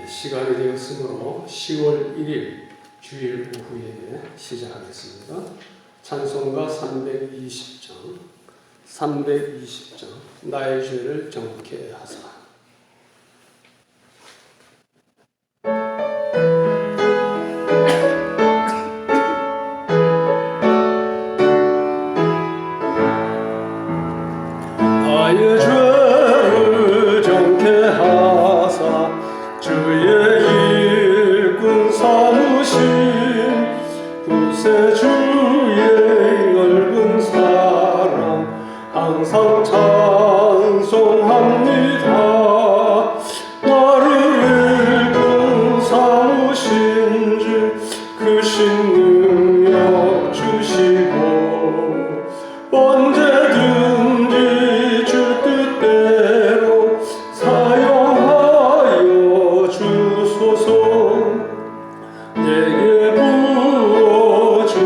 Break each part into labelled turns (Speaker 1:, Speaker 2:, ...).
Speaker 1: 시간이 되었으므로 10월 1일 주일 오후에 시작하겠습니다. 찬송가 320장 나의 죄를 정케 하사. 나의 죄를 정케 하사 주의 일꾼 삼으신 구세주의 넓은 사랑 항상 찬송합니다. 나를 일꾼 삼으신 주 크신 능력 주시고 언제든지 주 뜻대로 사용하여 주소서. 내게 부어주시려고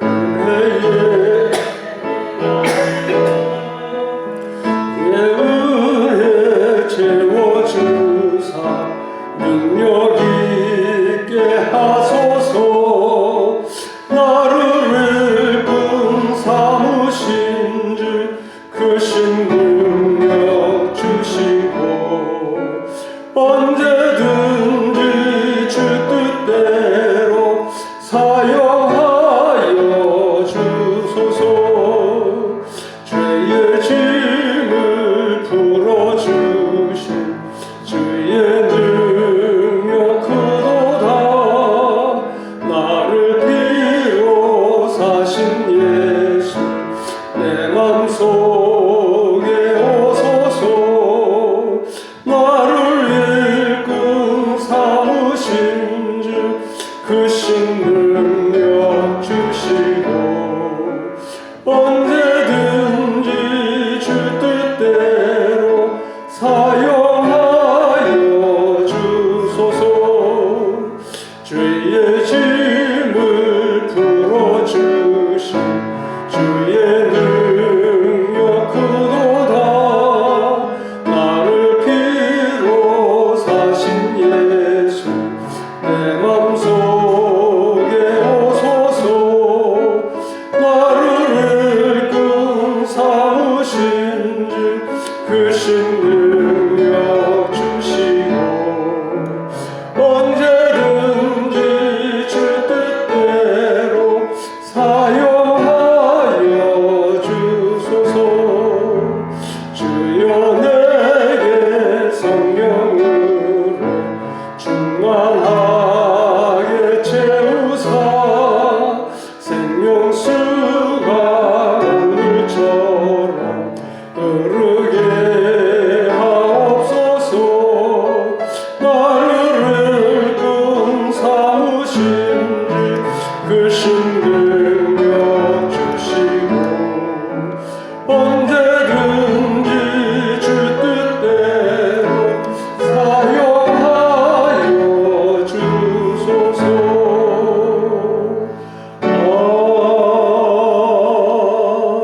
Speaker 1: 은혜에 내 은혜 채워주사 능력 있게 하소서. 나를 일꾼 삼으신 주 크신 능력 주시고 언제든지 주 뜻대로 사용하여 주소서. 죄의 짐을 풀어주신 주의 능력 크도다. 나를 피로 사신 예수 내 맘속에 오소서. 나를 일꾼 삼으신 주 크신 능력 주시고 언제든지 주 뜻대로 사용하여 주소서. 죄의 짐을 풀어주신 주의 능력 크도다. 나를 피로 사신 예수 내 맘속에 오소서. 나를 일꾼 삼으신 주 크신 능력 주시고 언제든지 주 뜻대로 사용하여 주소서. 주여 내게 성령으로 충만하게 채우사 생명수가 오늘처럼 흐르게 하옵소서. 나를 일꾼 삼으신 주 크신 능력 주시고 언제든지 주 뜻대로 사용하여 주소서.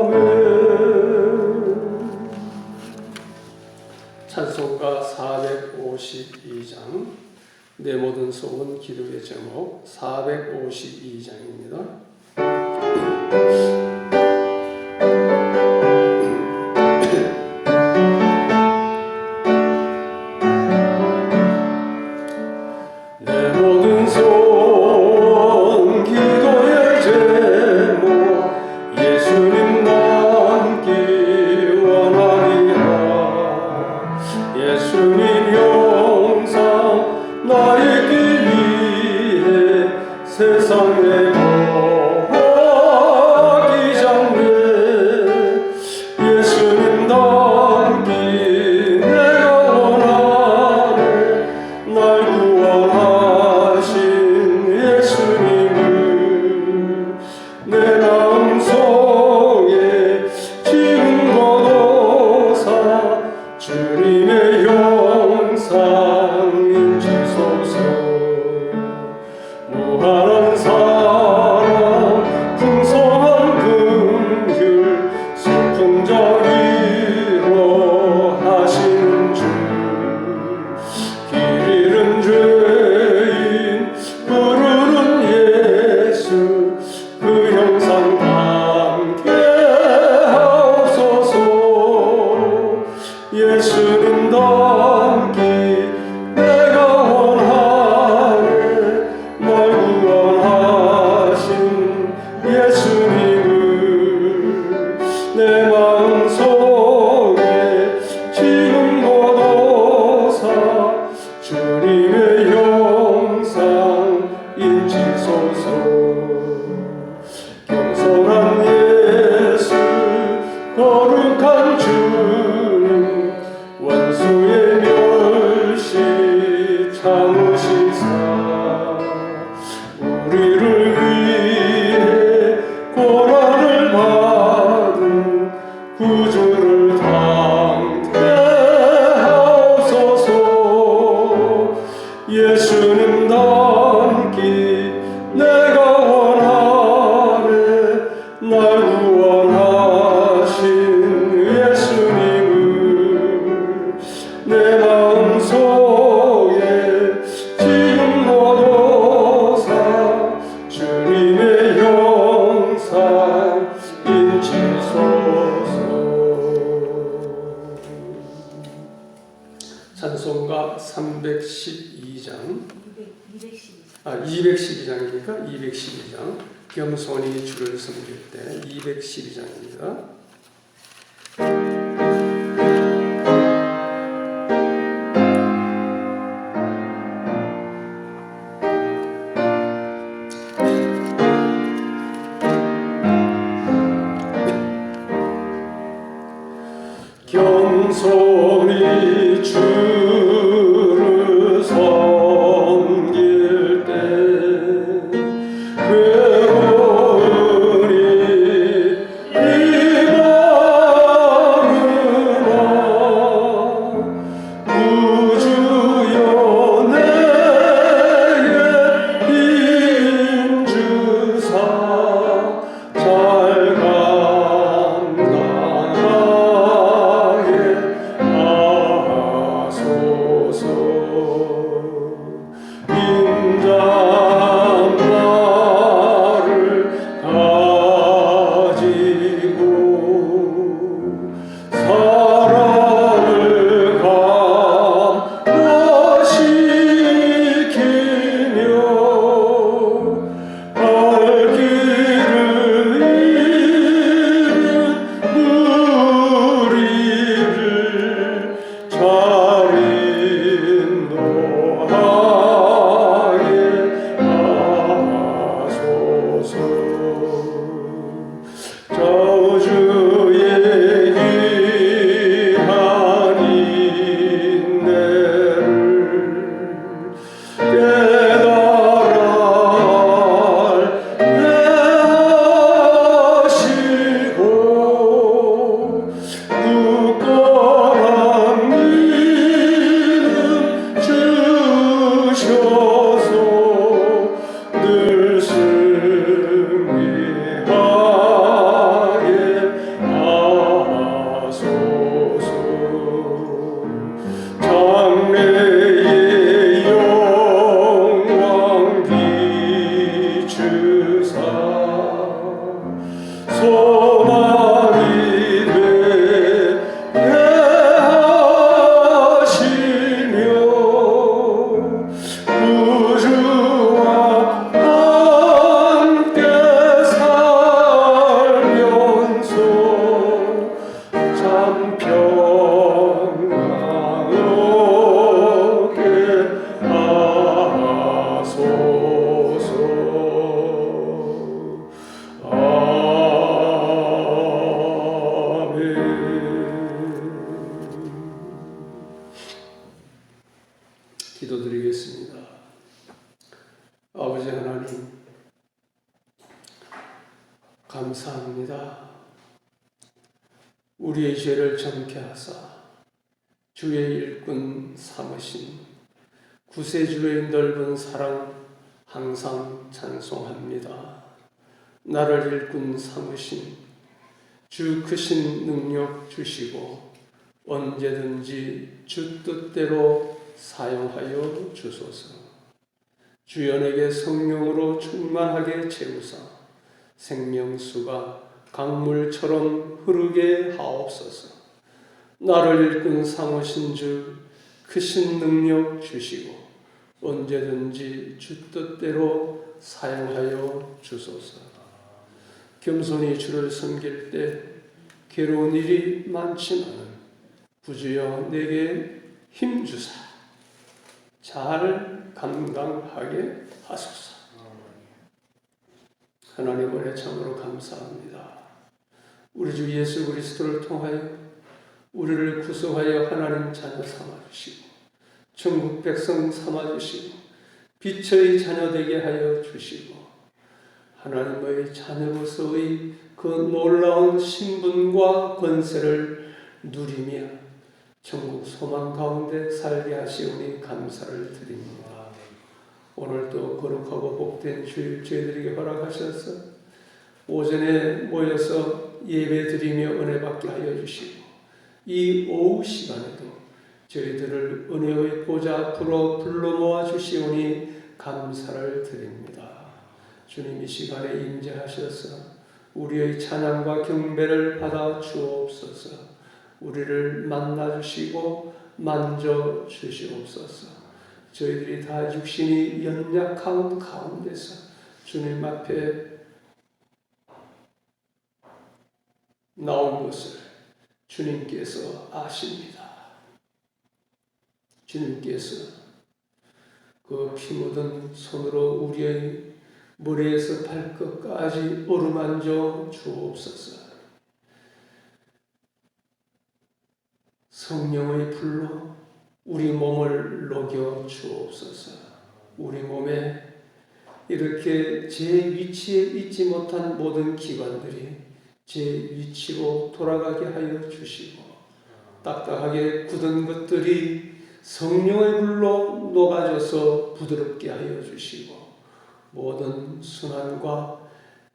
Speaker 1: 아멘. 찬송가 452장 내 모든 소원 기도의 제목 452장입니다. 소원 기도의 제목 예수님 닮기 원하리라. 예수님 형상 나의 길 위해 세상에 거하기 전에 예수님 닮기 내가 원하네. 날 구원하신 예수님을 내 마음속에 지금 거둬사 주님의 형상 인치소서. 무한한 사랑 풍성한 긍휼 슬픈 자 위로하시는 주. 길 잃은 죄인 부르는 예수 그 형상 담게 하옵소서. 예수님 닮기 내가 원하네. 날 구원하신 예수님을 내 마음속에 지금 거둬사 주님의 형상 인치소서. 겸손한 예수 거룩한 주님 원수의 멸시 참으시사 우리를 위해 고난을 받은 구주를 담게 하옵소서. 예수님 닮기 내가 원하네. 날 구원하신 예수님을 내 마음속에 지금 거둬사 주님의 형상 인치소서. 찬송가 312장 212장이니까 212장 겸손히 주를 섬길 때 212장입니다. 겸손히 주를 섬길 때 괴로우니 이가르나 구주여 내게 힘주사 잘 감당하게 하소서. 인자 나를 가지고 사랑을 감화시키며 갈 길을 잃은 우리를 잘 인도하게 하소서. 저주의 귀한 인내를 깨달아 하시고 굳건한 믿음 주셔서 늘 승리하게 하소서. 장래의 영광 비추사 소망이 되게 하시며 구주와 기도드리겠습니다. 아버지 하나님, 감사합니다. 우리의 죄를 정케 하사 주의 일꾼 삼으신 구세주의 넓은 사랑 항상 찬송합니다. 나를 일꾼 삼으신 주 크신 능력 주시고 언제든지 주 뜻대로 사용하여 주소서. 주연에게 성령으로 충만하게 채우사 생명수가 강물처럼 흐르게 하옵소서. 나를 일꾼 삼으신 주 크신 능력 주시고 언제든지 주 뜻대로 사용하여 주소서. 겸손히 주를 섬길 때 괴로운 일이 많지만 구주여 내게 힘주사 잘 감당하게 하소서. 하나님 은혜 참으로 감사합니다. 우리 주 예수 그리스도를 통하여 우리를 구속하여 하나님 자녀 삼아주시고 천국 백성 삼아주시고 빛의 자녀 되게 하여 주시고 하나님의 자녀로서의 그 놀라운 신분과 권세를 누리며 천국 소망 가운데 살게 하시오니 감사를 드립니다. 오늘도 거룩하고 복된 주일 저희들에게 허락하셔서 오전에 모여서 예배 드리며 은혜 받게 하여 주시고 이 오후 시간에도 저희들을 은혜의 보좌 앞으로 불러 모아 주시오니 감사를 드립니다. 주님 이 시간에 임재하셔서 우리의 찬양과 경배를 받아 주옵소서. 우리를 만나 주시고 만져 주시옵소서. 저희들이 다 육신이 연약한 가운데서 주님 앞에 나온 것을 주님께서 아십니다. 주님께서 그 피 묻은 손으로 우리의 머리에서 발끝까지 어루만져 주옵소서. 성령의 불로 우리 몸을 녹여 주옵소서. 우리 몸에 이렇게 제 위치에 있지 못한 모든 기관들이 제 위치로 돌아가게 하여 주시고 딱딱하게 굳은 것들이 성령의 불로 녹아져서 부드럽게 하여 주시고 모든 순환과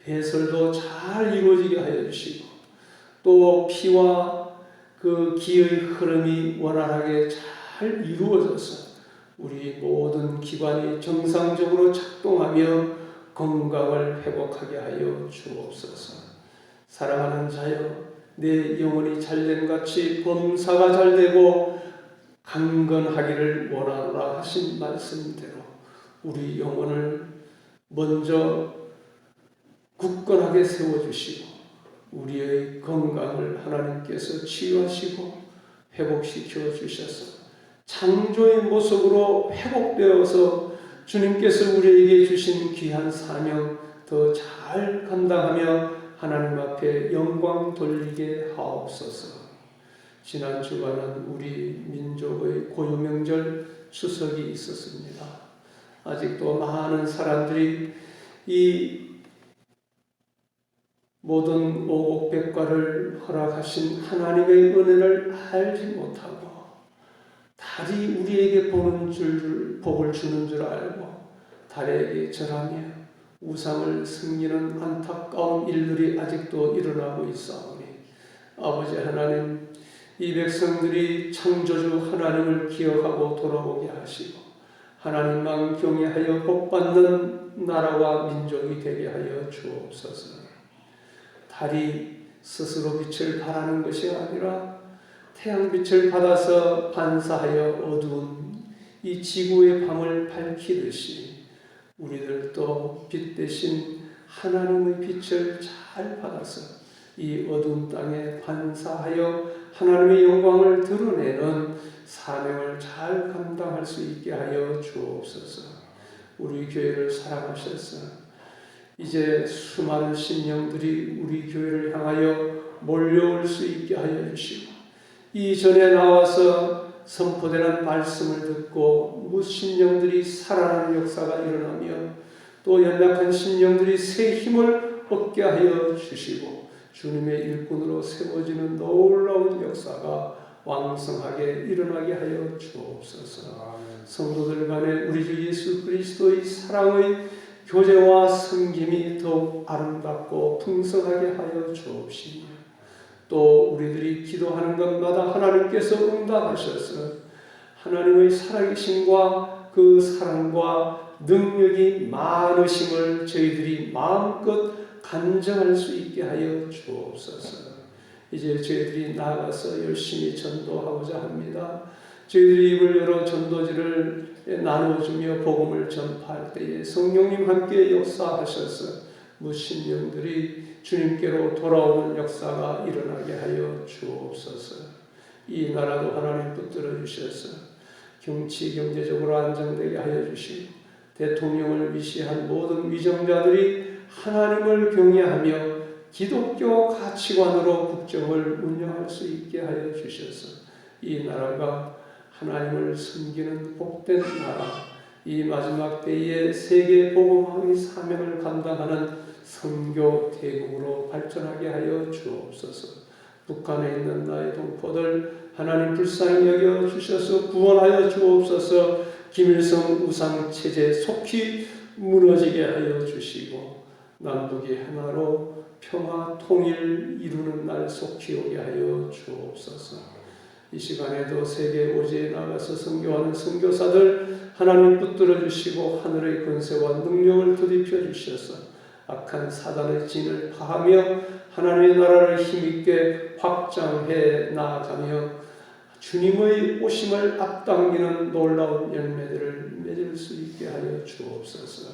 Speaker 1: 배설도 잘 이루어지게 하여 주시고 또 피와 그 기의 흐름이 원활하게 잘 이루어져서 우리 모든 기관이 정상적으로 작동하며 건강을 회복하게 하여 주옵소서. 사랑하는 자여, 내 영혼이 잘된 같이 범사가 잘되고 강건하기를 원하노라 하신 말씀대로 우리 영혼을 먼저 굳건하게 세워주시고 우리의 건강을 하나님께서 치유하시고 회복시켜 주셔서 창조의 모습으로 회복되어서 주님께서 우리에게 주신 귀한 사명 더 잘 감당하며 하나님 앞에 영광 돌리게 하옵소서. 지난 주간은 우리 민족의 고유명절 추석이 있었습니다. 아직도 많은 사람들이 이 모든 오곡백과를 허락하신 하나님의 은혜를 알지 못하고 달이 우리에게 복을 주는 줄 알고 달에게 절하며 우상을 섬기는 안타까운 일들이 아직도 일어나고 있사오니 아버지 하나님, 이 백성들이 창조주 하나님을 기억하고 돌아오게 하시고 하나님만 경외하여 복받는 나라와 민족이 되게 하여 주옵소서. 달이 스스로 빛을 발하는 것이 아니라 태양빛을 받아서 반사하여 어두운 이 지구의 밤을 밝히듯이 우리들도 빛 대신 하나님의 빛을 잘 받아서 이 어두운 땅에 반사하여 하나님의 영광을 드러내는 사명을 잘 감당할 수 있게 하여 주옵소서. 우리 교회를 사랑하셔서 이제 수많은 신령들이 우리 교회를 향하여 몰려올 수 있게 하여 주시고 이전에 나와서 선포되는 말씀을 듣고 무신령들이 살아나는 역사가 일어나며 또 연약한 신령들이 새 힘을 얻게 하여 주시고 주님의 일꾼으로 세워지는 놀라운 역사가 왕성하게 일어나게 하여 주옵소서. 성도들 간에 우리 주 예수 그리스도의 사랑의 교제와 섬김이 더욱 아름답고 풍성하게 하여 주옵시며 또 우리들이 기도하는 것마다 하나님께서 응답하셔서 하나님의 살아계심과 그 사랑과 능력이 많으심을 저희들이 마음껏 간증할 수 있게 하여 주옵소서. 이제 저희들이 나아가서 열심히 전도하고자 합니다. 저희들이 입을 열어 전도지를 나누어주며 복음을 전파할 때에 성령님 함께 역사하셔서 무신령들이 주님께로 돌아오는 역사가 일어나게 하여 주옵소서. 이 나라도 하나님 붙들어 주셔서 정치 경제적으로 안정되게 하여 주시고 대통령을 위시한 모든 위정자들이 하나님을 경외하며 기독교 가치관으로 국정을 운영할 수 있게 하여 주셔서 이 나라가 하나님을 섬기는 복된 나라, 이 마지막 때에 세계 복음화의 사명을 감당하는 선교 대국으로 발전하게 하여 주옵소서. 북한에 있는 나의 동포들 하나님 불쌍히 여겨 주셔서 구원하여 주옵소서. 김일성 우상 체제 속히 무너지게 하여 주시고 남북이 하나로 평화 통일 이루는 날 속히 오게 하여 주옵소서. 이 시간에도 세계 오지에 나가서 선교하는 선교사들 하나님 붙들어 주시고 하늘의 권세와 능력을 더입혀 주셔서 악한 사단의 진을 파하며 하나님의 나라를 힘있게 확장해 나아가며 주님의 오심을 앞당기는 놀라운 열매들을 맺을 수 있게 하여 주옵소서.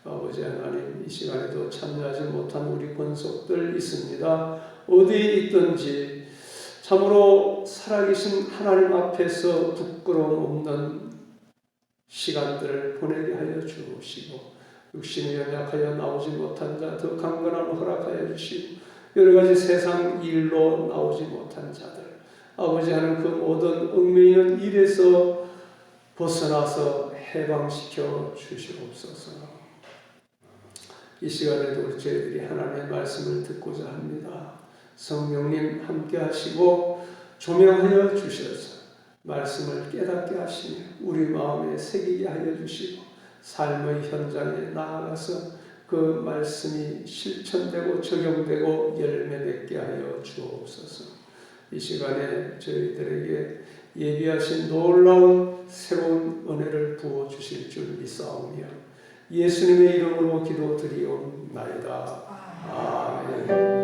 Speaker 1: 아버지 하나님, 이 시간에도 참여하지 못한 우리 권속들 있습니다. 어디에 있든지 참으로 살아계신 하나님 앞에서 부끄러움 없는 시간들을 보내게 하여 주시고 육신이 연약하여 나오지 못한 자 더 강건함을 허락하여 주시고 여러 가지 세상 일로 나오지 못한 자들 아버지 하나님 그 모든 얽매이는 일에서 벗어나서 해방시켜 주시옵소서. 이 시간에도 우리 저희들이 하나님의 말씀을 듣고자 합니다. 성령님 함께 하시고 조명하여 주셔서 말씀을 깨닫게 하시며 우리 마음에 새기게 하여 주시고 삶의 현장에 나아가서 그 말씀이 실천되고 적용되고 열매 맺게 하여 주옵소서. 이 시간에 저희들에게 예비하신 놀라운 새로운 은혜를 부어주실 줄 믿사오며 예수님의 이름으로 기도드리옵나이다. 아멘.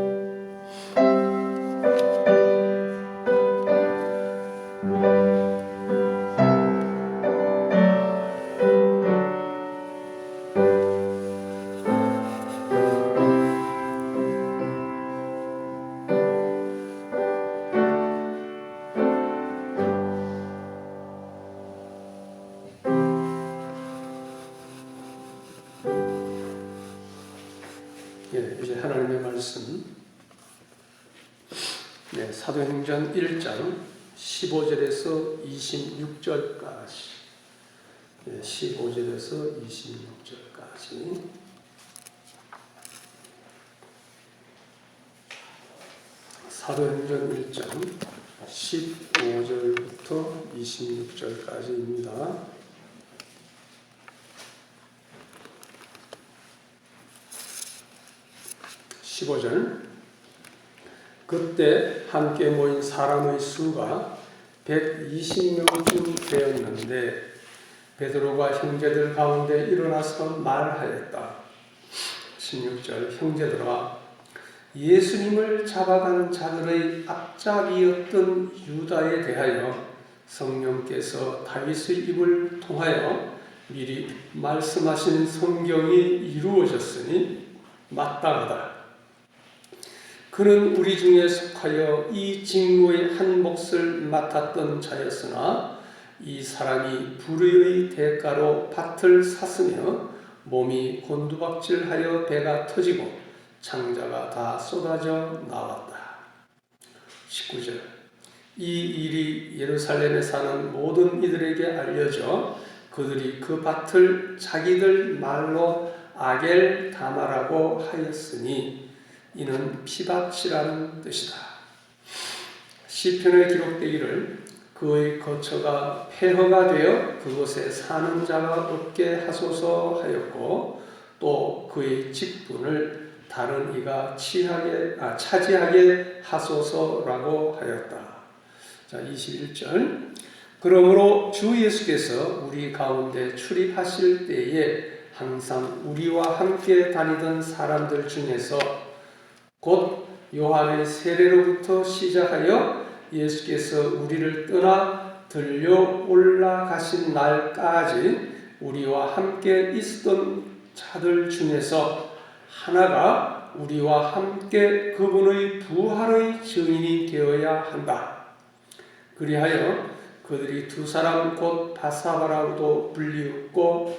Speaker 1: 이제 하나님의 말씀 사도행전 1장 15절에서 26절까지 15절에서 26절까지 사도행전 1장 15절부터 26절까지입니다. 15절 그때 함께 모인 사람의 수가 120명쯤 되었는데 베드로가 형제들 가운데 일어나서 말하였다. 16절 형제들아 예수님을 잡아간 자들의 앞잡이였던 유다에 대하여 성령께서 다윗의 입을 통하여 미리 말씀하신 성경이 이루어졌으니 마땅하다. 그는 우리 중에 속하여 이 직무의 한 몫을 맡았던 자였으나 이 사람이 불의의 대가로 밭을 샀으며 몸이 곤두박질하여 배가 터지고 창자가 다 쏟아져 나왔다. 19절 이 일이 예루살렘에 사는 모든 이들에게 알려져 그들이 그 밭을 자기들 말로 아겔 다마라고 하였으니 이는 피밭이라는 뜻이다. 시편에 기록되기를 그의 거처가 폐허가 되어 그곳에 사는 자가 없게 하소서 하였고 또 그의 직분을 다른 이가 차지하게 하소서라고 하였다. 자, 21절. 그러므로 주 예수께서 우리 가운데 출입하실 때에 항상 우리와 함께 다니던 사람들 중에서 곧 요한의 세례로부터 시작하여 예수께서 우리를 떠나 들려 올라가신 날까지 우리와 함께 있었던 자들 중에서 하나가 우리와 함께 그분의 부활의 증인이 되어야 한다. 그리하여 그들이 두 사람 곧 바사바라고도 불리웠고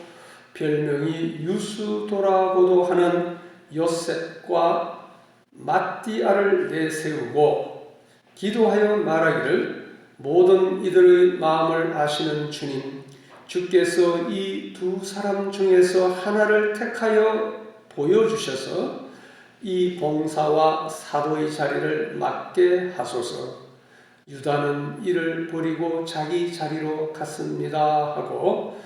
Speaker 1: 별명이 유스도라고도 하는 요셉과 마띠아를 내세우고 기도하여 말하기를 모든 이들의 마음을 아시는 주님, 주께서 이 두 사람 중에서 하나를 택하여 보여주셔서 이 봉사와 사도의 자리를 맡게 하소서. 유다는 이를 버리고 자기 자리로 갔습니다 하고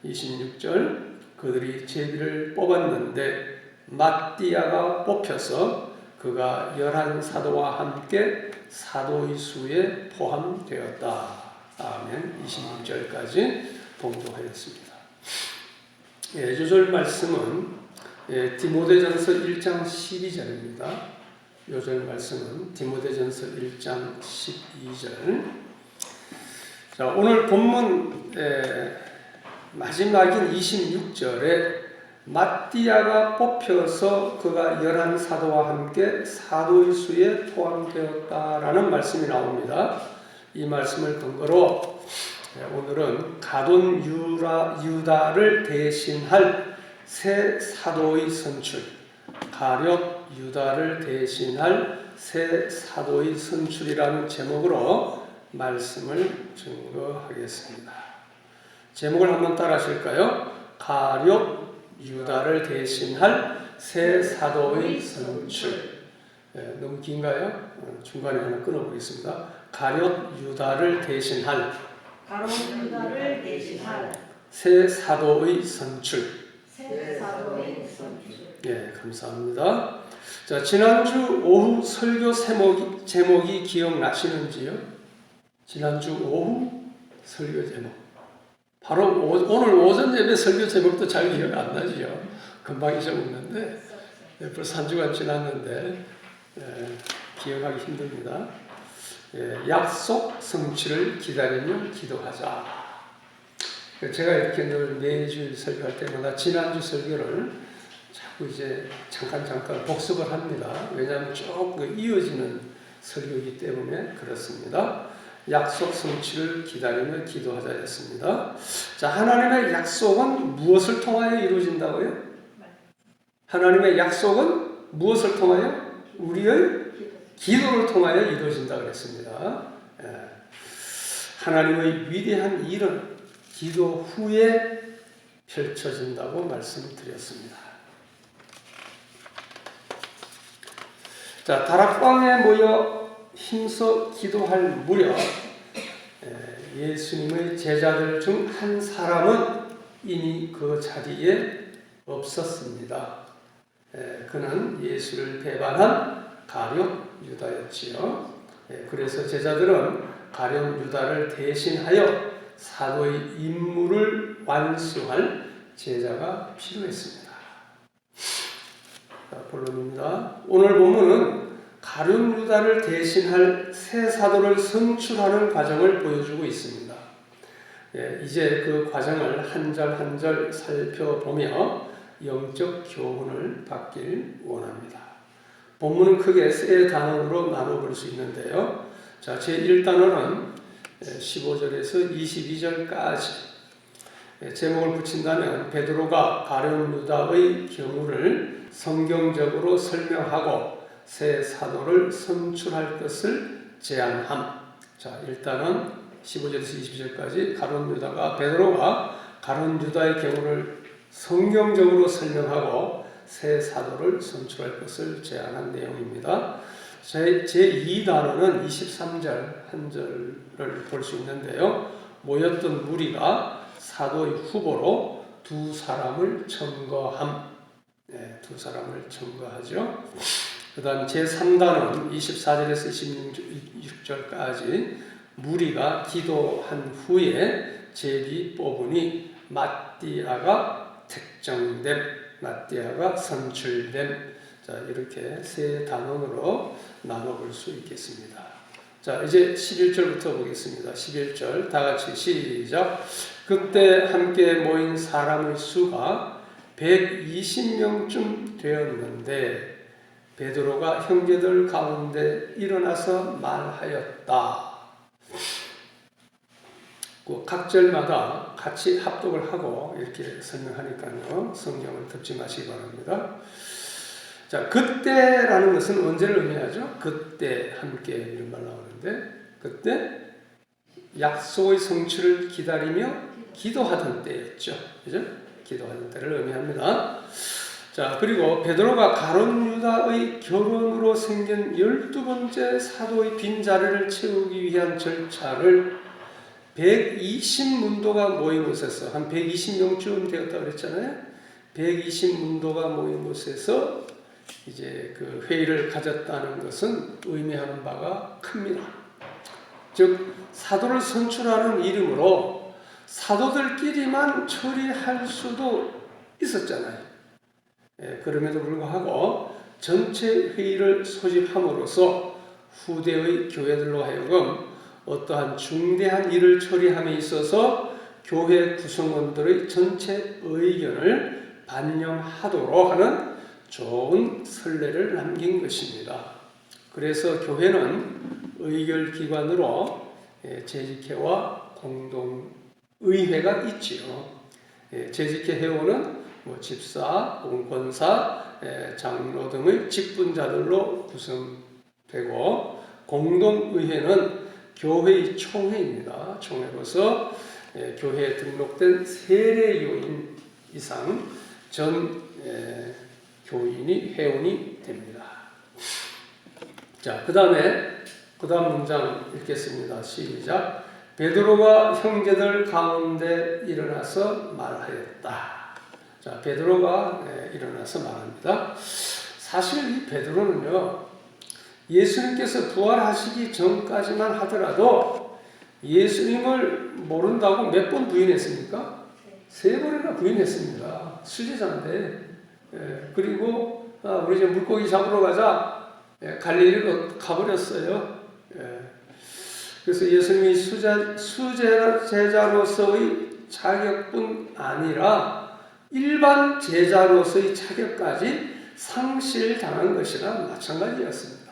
Speaker 1: 26절 그들이 제비를 뽑았는데 마띠아가 뽑혀서 그가 11사도와 함께 사도의 수에 포함되었다. 아멘. 26절까지 봉독하였습니다. 요절 말씀은 디모데전서 1장 12절입니다. 요절 말씀은 디모데전서 1장 12절. 자, 오늘 본문 마지막인 26절에 마띠아가 뽑혀서 그가 11사도와 함께 사도의 수에 포함되었다라는 말씀이 나옵니다. 이 말씀을 근거로 오늘은 가돈 유다를 대신할 새 사도의 선출, 가룟 유다를 대신할 새 사도의 선출이라는 제목으로 말씀을 증거하겠습니다. 제목을 한번 따라 하실까요? 가룟 유다를 대신할 새 사도의 선출. 너무 긴가요? 중간에 하나 끊어보겠습니다. 가룟 유다를 대신할 새 사도의 선출. 예, 감사합니다. 자, 지난주 오후 설교 제목이 기억나시는지요? 지난주 오후 설교 제목. 바로 오늘 오전 예배 설교 제목도 잘 기억 안 나지요. 금방 잊어먹는데 벌써 한 주간 지났는데 기억하기 힘듭니다. 약속 성취를 기다리며 기도하자. 제가 이렇게 늘 매주 설교할 때마다 지난주 설교를 자꾸 이제 잠깐 복습을 합니다. 왜냐하면 쭉 이어지는 설교이기 때문에 그렇습니다. 약속 성취를 기다리며 기도하자였습니다. 자, 하나님의 약속은 무엇을 통하여 이루어진다고요? 하나님의 약속은 무엇을 통하여? 우리의 기도를 통하여 이루어진다고 그랬습니다. 하나님의 위대한 일은 기도 후에 펼쳐진다고 말씀드렸습니다. 자, 다락방에 모여 힘써 기도할 무렵 예수님의 제자들 중 한 사람은 이미 그 자리에 없었습니다. 그는 예수를 배반한 가룟 유다였지요. 그래서 제자들은 가룟 유다를 대신하여 사도의 임무를 완수할 제자가 필요했습니다. 본론입니다. 오늘 본문은 가룟 유다를 대신할 새 사도를 선출하는 과정을 보여주고 있습니다. 이제 그 과정을 한 절 한 절 살펴보며 영적 교훈을 받길 원합니다. 본문은 크게 세 단원으로 나눠볼 수 있는데요. 자, 제1단원은 15절에서 22절까지 제목을 붙인다면 베드로가 가룟 유다의 경우를 성경적으로 설명하고 새 사도를 선출할 것을 제안함. 자, 일단은 15절에서 20절까지 베드로가 가룟 유다의 경우를 성경적으로 설명하고 새 사도를 선출할 것을 제안한 내용입니다. 제2 단어는 23절 한 절을 볼 수 있는데요. 모였던 무리가 사도의 후보로 두 사람을 청거함. 네, 두 사람을 청거하죠. 그 다음 제3단은 24절에서 26절까지 무리가 기도한 후에 제비 뽑으니 마띠아가 택정됨, 마띠아가 선출됨. 자, 이렇게 세 단원으로 나눠볼 수 있겠습니다. 자, 이제 11절부터 보겠습니다. 11절 다 같이 시작. 그때 함께 모인 사람의 수가 120명쯤 되었는데 베드로가 형제들 가운데 일어나서 말하였다. 각 절마다 같이 합독을 하고 이렇게 설명하니까요. 성경을 덮지 마시기 바랍니다. 자, 그때라는 것은 언제를 의미하죠? 그때 함께 이런 말 나오는데 그때 약속의 성취를 기다리며 기도하던 때였죠. 그죠? 기도하던 때를 의미합니다. 자, 그리고 베드로가 가룟 유다의 결혼으로 생긴 12번째 사도의 빈자리를 채우기 위한 절차를 120문도가 모인 곳에서 한 120명쯤 되었다고 그랬잖아요. 120문도가 모인 곳에서 이제 그 회의를 가졌다는 것은 의미하는 바가 큽니다. 즉 사도를 선출하는 이름으로 사도들끼리만 처리할 수도 있었잖아요. 그럼에도 불구하고 전체 회의를 소집함으로써 후대의 교회들로 하여금 어떠한 중대한 일을 처리함에 있어서 교회 구성원들의 전체 의견을 반영하도록 하는 좋은 선례를 남긴 것입니다. 그래서 교회는 의결기관으로 재직회와 공동의회가 있지요. 재직회 회원은 집사, 권사, 장로 등의 직분자들로 구성되고 공동의회는 교회의 총회입니다. 총회로서 교회에 등록된 세례요인 이상 전 교인이 회원이 됩니다. 자, 그 다음 문장 읽겠습니다. 시작. 베드로가 형제들 가운데 일어나서 말하였다. 자, 베드로가 일어나서 말합니다. 사실 이 베드로는요, 예수님께서 부활하시기 전까지만 하더라도 예수님을 모른다고 몇 번 부인했습니까? 3번이나 부인했습니다. 수제자인데. 그리고 우리 이제 물고기 잡으러 가자. 갈릴리로 가버렸어요. 그래서 예수님이 수제자로서의 자격뿐 아니라 일반 제자로서의 자격까지 상실당한 것이나 마찬가지였습니다.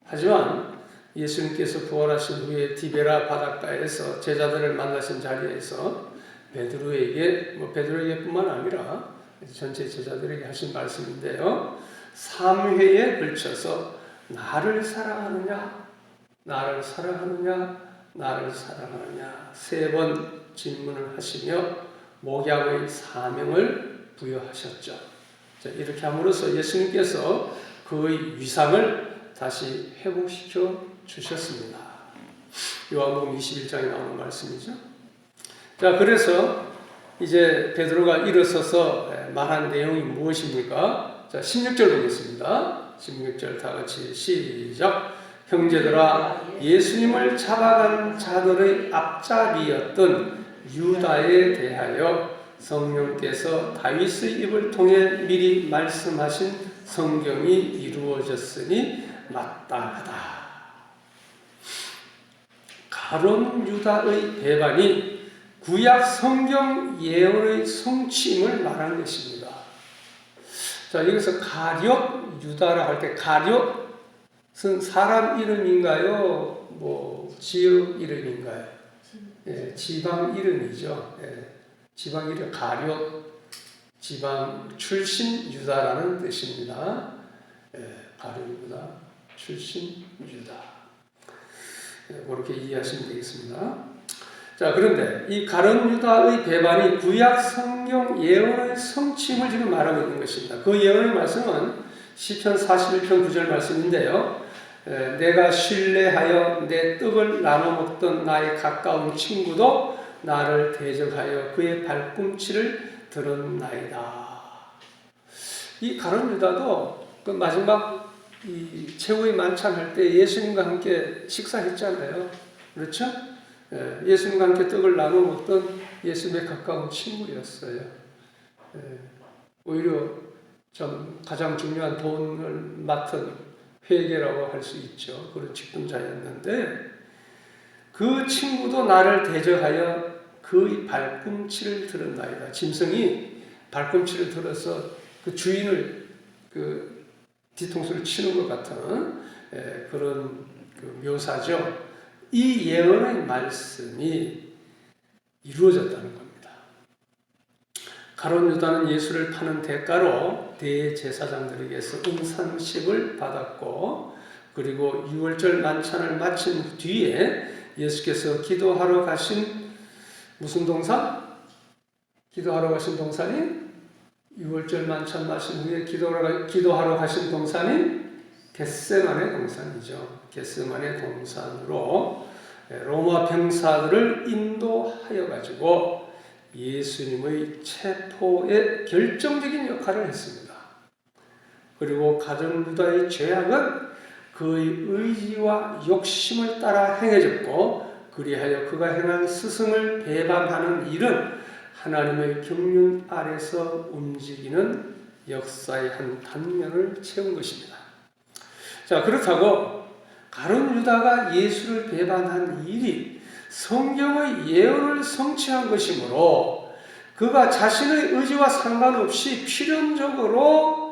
Speaker 1: 하지만 예수님께서 부활하신 후에 디베라 바닷가에서 제자들을 만나신 자리에서 베드로에게뿐만 아니라 전체 제자들에게 하신 말씀인데요. 3회에 걸쳐서 나를 사랑하느냐, 나를 사랑하느냐, 나를 사랑하느냐 3번 질문을 하시며 목양의 사명을 부여하셨죠. 자, 이렇게 함으로써 예수님께서 그의 위상을 다시 회복시켜 주셨습니다. 요한복음 21장에 나오는 말씀이죠. 자, 그래서 이제 베드로가 일어서서 말한 내용이 무엇입니까? 자, 16절 보겠습니다. 16절 다 같이 시작. 형제들아, 예수님을 잡아간 자들의 앞잡이였던 유다에 대하여 성령께서 다윗의 입을 통해 미리 말씀하신 성경이 이루어졌으니 마땅하다. 가룟 유다의 배반이 구약 성경 예언의 성취임을 말하는 것입니다. 자, 여기서 가룟 유다라 할 때 가룟은 사람 이름인가요? 지역 이름인가요? 지방 이름이죠. 지방 이름 가룟, 지방 출신 유다라는 뜻입니다. 가룟 유다, 출신 유다. 그렇게 이해하시면 되겠습니다. 자, 그런데 이 가룟 유다의 배반이 구약 성경 예언의 성취임을 지금 말하고 있는 것입니다. 그 예언의 말씀은 시편 41편 9절 말씀인데요. 내가 신뢰하여 내 떡을 나눠 먹던 나의 가까운 친구도 나를 대적하여 그의 발꿈치를 들었나이다. 이 가룟 유다도 그 마지막 이 최후의 만찬할 때 예수님과 함께 식사했잖아요. 그렇죠? 예수님과 함께 떡을 나눠 먹던 예수님의 가까운 친구였어요. 오히려 좀 가장 중요한 돈을 맡은 회계라고 할 수 있죠. 그런 직분자였는데 그 친구도 나를 대적하여 그의 발꿈치를 들었나이다. 짐승이 발꿈치를 들어서 그 주인을 그 뒤통수를 치는 것 같은 그런 그 묘사죠. 이 예언의 말씀이 이루어졌다는 겁니다. 가룟 유다는 예수를 파는 대가로 대제사장들에게서 은상식을 받았고, 그리고 유월절 만찬을 마친 뒤에 예수께서 기도하러 가신 무슨 동산? 기도하러 가신 동산이 유월절 만찬 마신 후에 기도하러 가신 동산이 겟세마네 동산이죠. 겟세마네 동산으로 로마 병사들을 인도하여 가지고 예수님의 체포에 결정적인 역할을 했습니다. 그리고 가룟 유다의 죄악은 그의 의지와 욕심을 따라 행해졌고, 그리하여 그가 행한 스승을 배반하는 일은 하나님의 경륜 아래서 움직이는 역사의 한 단면을 채운 것입니다. 자, 그렇다고 가룟 유다가 예수를 배반한 일이 성경의 예언을 성취한 것이므로 그가 자신의 의지와 상관없이 필연적으로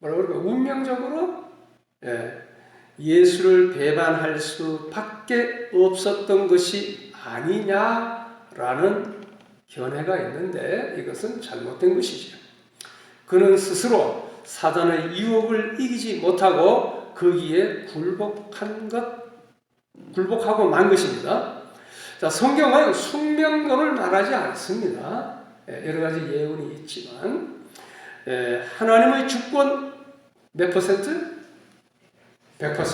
Speaker 1: 운명적으로 예수를 배반할 수밖에 없었던 것이 아니냐라는 견해가 있는데, 이것은 잘못된 것이죠. 그는 스스로 사단의 유혹을 이기지 못하고 거기에 굴복하고 만 것입니다. 자, 성경은 숙명론을 말하지 않습니다. 여러 가지 예언이 있지만 하나님의 주권 몇 퍼센트? 100%.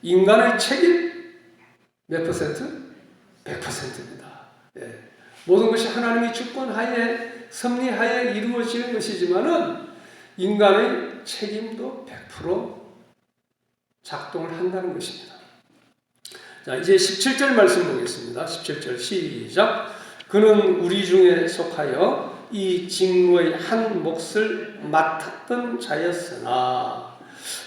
Speaker 1: 인간의 책임 몇 퍼센트? 100%입니다. 모든 것이 하나님의 주권하에 섭리하에 이루어지는 것이지만은 인간의 책임도 100% 작동을 한다는 것입니다. 자, 이제 17절 말씀 보겠습니다. 17절 시작. 그는 우리 중에 속하여 이 직무의 한 몫을 맡았던 자였으나.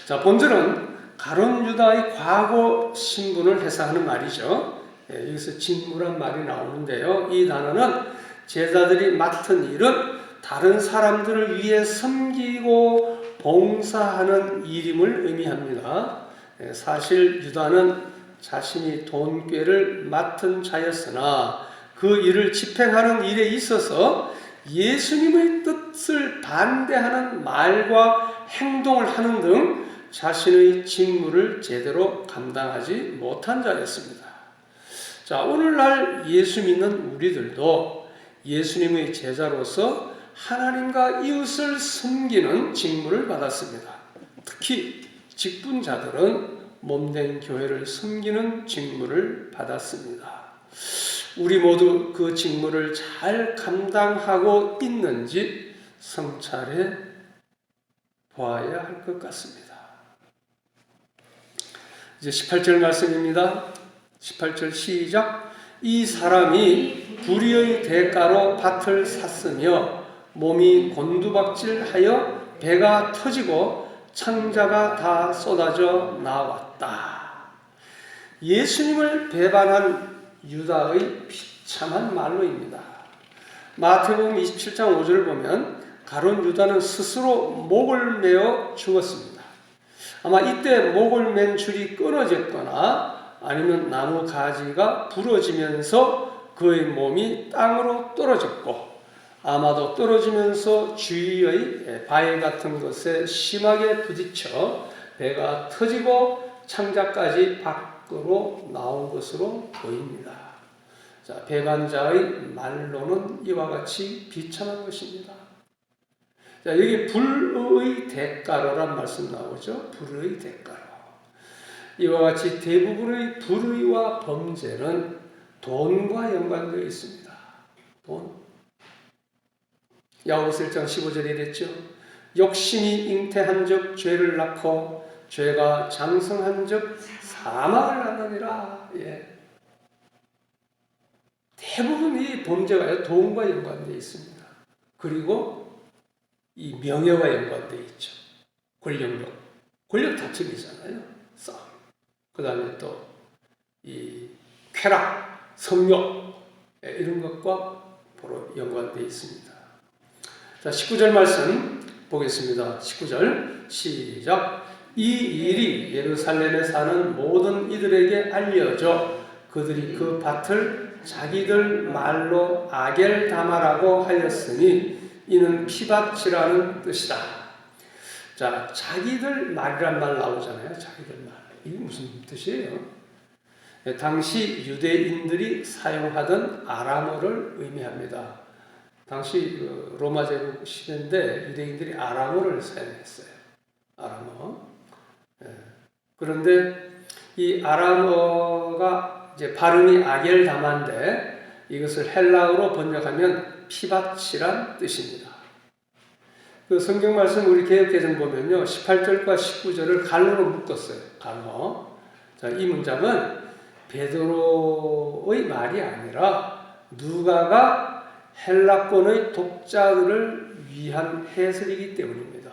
Speaker 1: 자, 본절은 가룟 유다의 과거 신분을 해석하는 말이죠. 여기서 직무란 말이 나오는데요. 이 단어는 제자들이 맡은 일은 다른 사람들을 위해 섬기고 봉사하는 일임을 의미합니다. 사실 유다는 자신이 돈꾀를 맡은 자였으나 그 일을 집행하는 일에 있어서 예수님의 뜻을 반대하는 말과 행동을 하는 등 자신의 직무를 제대로 감당하지 못한 자였습니다. 자, 오늘날 예수 믿는 우리들도 예수님의 제자로서 하나님과 이웃을 섬기는 직무를 받았습니다. 특히 직분자들은 몸된 교회를 섬기는 직무를 받았습니다. 우리 모두 그 직무를 잘 감당하고 있는지 성찰해 보아야 할 것 같습니다. 이제 18절 말씀입니다. 18절 시작. 이 사람이 불의의 대가로 밭을 샀으며 몸이 곤두박질하여 배가 터지고 창자가 다 쏟아져 나왔다. 예수님을 배반한 유다의 비참한 말로입니다. 마태복음 27장 5절을 보면 가룟 유다는 스스로 목을 메어 죽었습니다. 아마 이때 목을 맨 줄이 끊어졌거나 아니면 나무 가지가 부러지면서 그의 몸이 땅으로 떨어졌고, 아마도 떨어지면서 주위의 바위 같은 것에 심하게 부딪혀 배가 터지고 창자까지 밖으로 나온 것으로 보입니다. 자, 배반자의 말로는 이와 같이 비참한 것입니다. 자, 여기 불의 대가로란 말씀 나오죠. 불의 대가로. 이와 같이 대부분의 불의와 범죄는 돈과 연관되어 있습니다. 돈. 야고보서 1장 15절에 이랬죠. 욕심이 잉태한 적 죄를 낳고 죄가 장성한 적 사망을 낳느니라. 예. 대부분 이 범죄가 돈과 연관되어 있습니다. 그리고 이 명예와 연관되어 있죠. 권력력. 권력 다툼이잖아요. 싸움. 그 다음에 또 이 쾌락, 성욕 이런 것과 바로 연관되어 있습니다. 자, 19절 말씀 보겠습니다. 19절 시작. 이 일이 예루살렘에 사는 모든 이들에게 알려져 그들이 그 밭을 자기들 말로 아겔다마라고 하였으니 이는 피밭이라는 뜻이다. 자, 자기들 말이란 말 나오잖아요. 자기들 말. 이게 무슨 뜻이에요? 당시 유대인들이 사용하던 아람어를 의미합니다. 당시 로마 제국 시대인데 유대인들이 아람어를 사용했어요. 아람어. 그런데 이 아람어가 이제 발음이 아겔다마인데 이것을 헬라어로 번역하면 피밭이란 뜻입니다. 그 성경 말씀 우리 개역개정 보면요, 18절과 19절을 갈로로 묶었어요. 갈로. 자, 이 문장은 베드로의 말이 아니라 누가가 헬라권의 독자들을 위한 해설이기 때문입니다.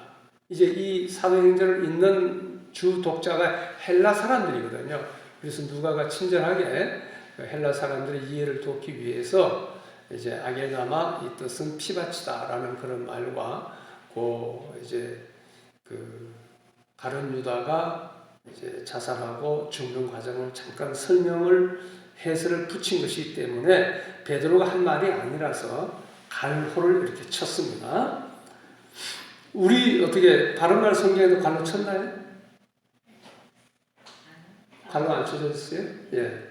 Speaker 1: 이제 이 사도행전을 읽는 주 독자가 헬라 사람들이거든요. 그래서 누가가 친절하게 헬라 사람들의 이해를 돕기 위해서 이제 아겔다마 이 뜻은 피밭이다라는 그런 말과 이제 그 가룟 유다가 이제 자살하고 죽는 과정을 잠깐 해설을 붙인 것이기 때문에 베드로가 한 말이 아니라서 갈호를 이렇게 쳤습니다. 우리 어떻게 바른말 성경에도 갈로 쳤나요? 갈로 안 쳐졌어요? 예.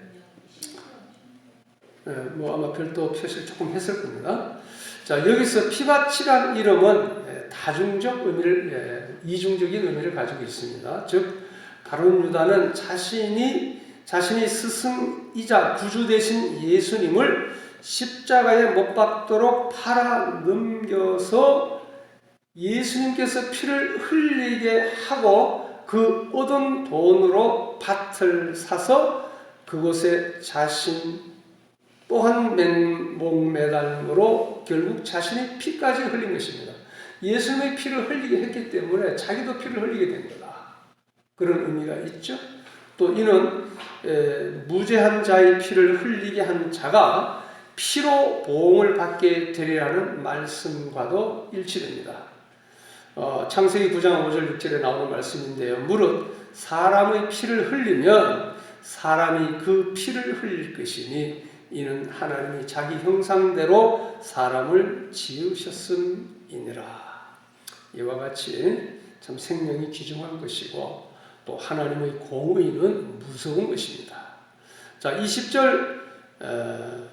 Speaker 1: 뭐 아마 별도 표시를 조금 했을 겁니다. 자, 여기서 피밭이란 이름은 다중적 의미를, 이중적인 의미를 가지고 있습니다. 즉, 가룟 유다는 자신이 스승이자 구주 되신 예수님을 십자가에 못 박도록 팔아 넘겨서 예수님께서 피를 흘리게 하고 그 얻은 돈으로 밭을 사서 그곳에 자신 또한 목매달음으로 결국 자신의 피까지 흘린 것입니다. 예수님의 피를 흘리게 했기 때문에 자기도 피를 흘리게 된 거다. 그런 의미가 있죠. 또 이는 무죄한 자의 피를 흘리게 한 자가 피로 보응을 받게 되리라는 말씀과도 일치됩니다. 창세기 9장 5절 6절에 나오는 말씀인데요. 무릇 사람의 피를 흘리면 사람이 그 피를 흘릴 것이니 이는 하나님이 자기 형상대로 사람을 지으셨음이니라. 이와 같이 참 생명이 귀중한 것이고 또 하나님의 공의는 무서운 것입니다. 자, 20절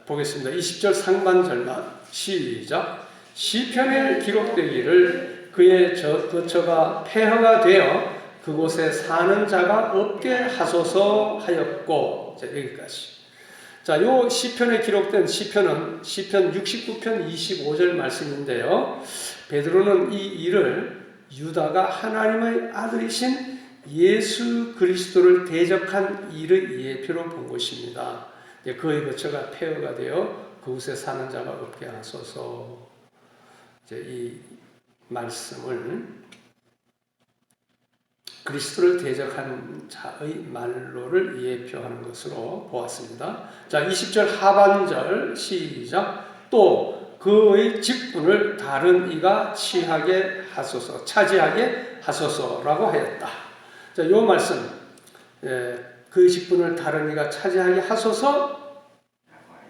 Speaker 1: 보겠습니다. 20절 상반절만 시작. 시편에 기록되기를 그의 거처가 폐허가 되어 그곳에 사는 자가 없게 하소서 하였고, 자, 여기까지. 자, 요 시편에 기록된 시편은 시편 69편 25절 말씀인데요. 베드로는 이 일을 유다가 하나님의 아들이신 예수 그리스도를 대적한 일의 예표로 본 것입니다. 그의 거처가 폐허가 되어 그곳에 사는 자가 없게 하소서. 이제 이 말씀을 그리스도를 대적한 자의 말로를 예표하는 것으로 보았습니다. 자, 20절 하반절 시작. 또 그의 직분을 다른 이가 차지하게 하소서라고 하였다. 자, 요 말씀, 그의 직분을 다른 이가 차지하게 하소서.